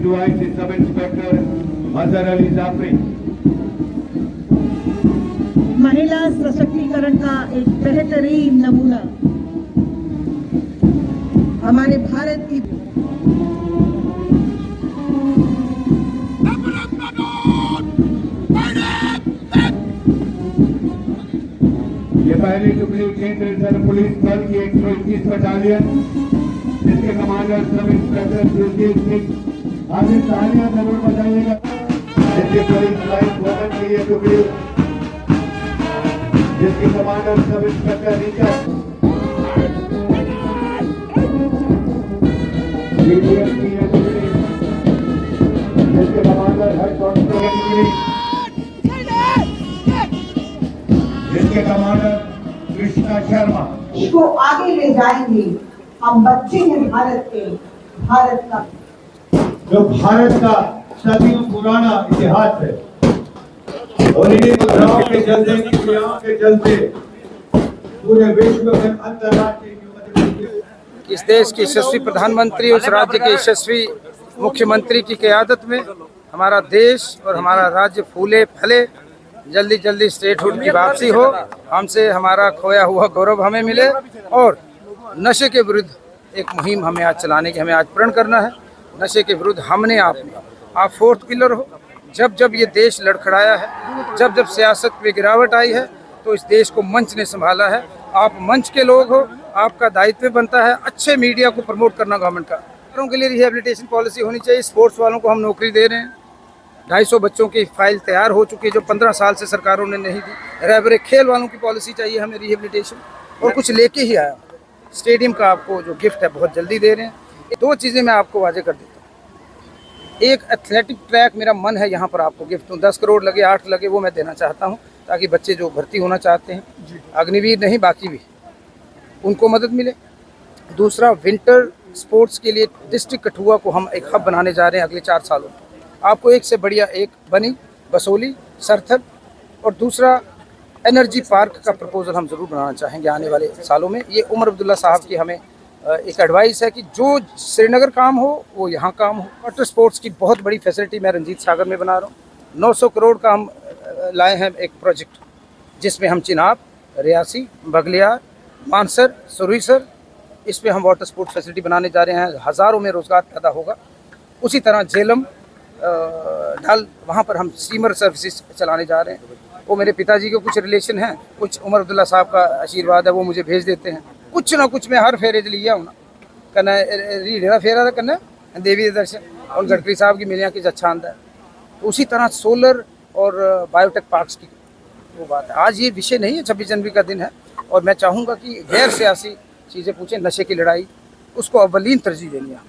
DYC sub inspector मजहर अली जाफरी। महिला सशक्तिकरण का एक बेहतरीन नमूना हमारे भारत की ये पहली टुकड़ी केंद्रीय रिजर्व पुलिस बल की 121 बटालियन जिसके commander sub inspector Surjit Singh. आगे तालियां जरूर बजाइएगा। जिसकी पुलिस लाइन वोटन की ये टुकड़ी जिसके commander sub inspector Richard DDS की ये टुकड़ी जिसके कमांडर हेड कांस्टेबल जिसके कमांडर कृष्णा शर्मा। इसको आगे ले जाएंगे। हम बच्चे हैं भारत के, भारत का जो भारत का सदियों पुराना इतिहास है और इन्हीं मुद्राओं के चलते क्रियाओं के चलते पूरे विश्व में अंतर्राष्ट्रीय इस देश के यशस्वी प्रधानमंत्री, उस राज्य के यशस्वी मुख्यमंत्री की क़यादत में हमारा देश और हमारा राज्य फूले फले, जल्दी जल्दी स्टेटहुड की वापसी हो, हमसे हमारा खोया हुआ गौरव हमें मिले और नशे के विरुद्ध एक मुहिम हमें आज चलाने की, हमें आज प्रण करना है। नशे के विरुद्ध हमने आप फोर्थ पिलर हो। जब जब ये देश लड़खड़ाया है, जब जब सियासत में गिरावट आई है, तो इस देश को मंच ने संभाला है। आप मंच के लोग हो, आपका दायित्व बनता है अच्छे मीडिया को प्रमोट करना गवर्नमेंट का। के लिए रिहेबिलिटेशन पॉलिसी होनी चाहिए। स्पोर्ट्स वालों को हम नौकरी दे रहे हैं। 250 बच्चों की फाइल तैयार हो चुकी है जो 15 साल से सरकारों ने नहीं दी। रैबरे खेल वालों की पॉलिसी चाहिए हमें रिहेबिलिटेशन, और कुछ लेके ही आया। स्टेडियम का आपको जो गिफ्ट है बहुत जल्दी दे रहे हैं। 2 चीज़ें मैं आपको वाजे कर देता हूँ। एक एथलेटिक ट्रैक मेरा मन है यहाँ पर आपको गिफ्ट दूँ। 10 करोड़ लगे 8 लगे वो मैं देना चाहता हूँ, ताकि बच्चे जो भर्ती होना चाहते हैं, अग्निवीर नहीं बाकी भी, उनको मदद मिले। दूसरा, विंटर स्पोर्ट्स के लिए डिस्ट्रिक्ट कठुआ को हम एक हब बनाने जा रहे हैं अगले 4 सालों में। आपको एक से बढ़िया एक बनी, बसोली, सरथल, और दूसरा एनर्जी पार्क का प्रपोजल हम ज़रूर बनाना चाहेंगे आने वाले सालों में। ये उमर अब्दुल्ला साहब की हमें एक एडवाइस है कि जो श्रीनगर काम हो वो यहाँ काम हो। वाटर स्पोर्ट्स की बहुत बड़ी फैसिलिटी मैं रंजीत सागर में बना रहा हूँ। 900 करोड़ का हम लाए हैं एक प्रोजेक्ट, जिसमें हम चिनाब, रियासी, बगलियार, मानसर, सुरीसर, इस पर हम वाटर स्पोर्ट्स फैसिलिटी बनाने जा रहे हैं। हज़ारों में रोज़गार पैदा होगा। उसी तरह झेलम, ढल, वहाँ पर हम स्टीमर सर्विसेज चलाने जा रहे हैं। वो मेरे पिताजी के कुछ रिलेशन हैं, कुछ उमर अब्दुल्ला साहब का आशीर्वाद है, वो मुझे भेज देते हैं। कुछ ना कुछ मैं हर फेरे लिया हूँ ना, कन्ना रीढ़ा फेरा था, कन्ना देवी दर्शन, और गडकरी साहब की मिलिया की अच्छा आंदा है। तो उसी तरह सोलर और बायोटेक पार्क्स की वो बात है। आज ये विषय नहीं है, 26 जनवरी का दिन है, और मैं चाहूँगा कि गैर सियासी चीज़ें पूछें। नशे की लड़ाई, उसको अव्वलीन तरजीह देनी है,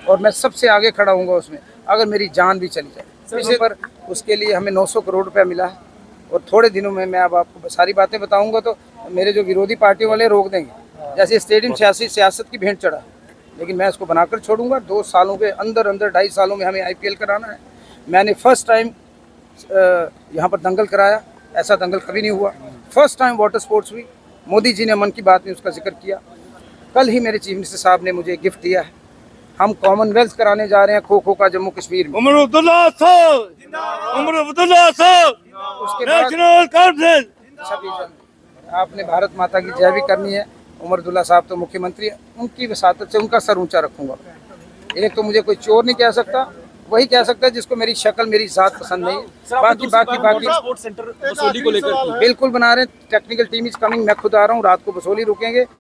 और मैं सबसे आगे खड़ा हूँगा उसमें, अगर मेरी जान भी चली जाए। इसी पर उसके लिए हमें 900 करोड़ रुपया मिला है, और थोड़े दिनों में मैं अब आपको सारी बातें बताऊंगा तो मेरे जो विरोधी पार्टियों वाले रोक देंगे। जैसे स्टेडियम सियासत की भेंट चढ़ा, लेकिन मैं इसको बनाकर छोड़ूंगा। 2 सालों के अंदर 2.5 सालों में हमें IPL कराना है। मैंने फर्स्ट टाइम यहाँ पर दंगल कराया, ऐसा दंगल कभी नहीं हुआ। फर्स्ट टाइम वाटर स्पोर्ट्स हुई। मोदी जी ने मन की बात में उसका जिक्र किया। कल ही मेरे चीफ मिनिस्टर साहब ने मुझे गिफ्ट दिया है। हम कॉमनवेल्थ कराने जा रहे हैं खो खो का जम्मू कश्मीर में। उमर अब्दुल्ला साहब, उमर अब्दुल्ला साहब, उसके नेशनल कॉन्फ्रेंस। आपने भारत माता की जय भी करनी है। उमर अब्दुल्ला साहब तो मुख्यमंत्री है, उनकी वसातत से उनका सर ऊंचा रखूंगा। एक तो मुझे कोई चोर नहीं कह सकता, वही कह सकता है जिसको मेरी शक्ल, मेरी जात पसंद नहीं है। बाकी स्पोर्ट्स सेंटर बसोली को लेकर बिल्कुल बना रहे हैं। Technical team is coming. मैं खुद आ रहा हूँ, रात को बसोली रुकेंगे।